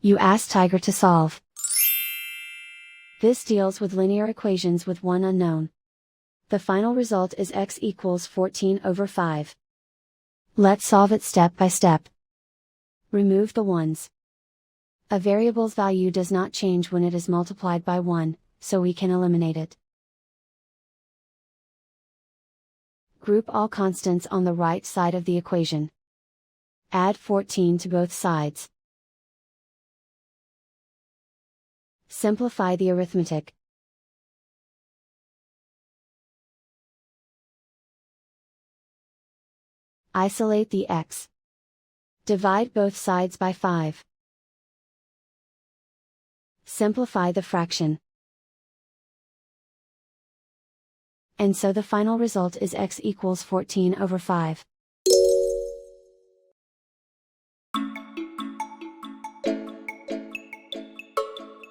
You ask Tiger to solve. This deals with linear equations with one unknown. The final result is x equals 14/5. Let's solve it step by step. Remove the ones. A variable's value does not change when it is multiplied by 1, so we can eliminate it. Group all constants on the right side of the equation. Add 14 to both sides. Simplify the arithmetic. Isolate the x. Divide both sides by 5. Simplify the fraction. And so the final result is x equals 14/5.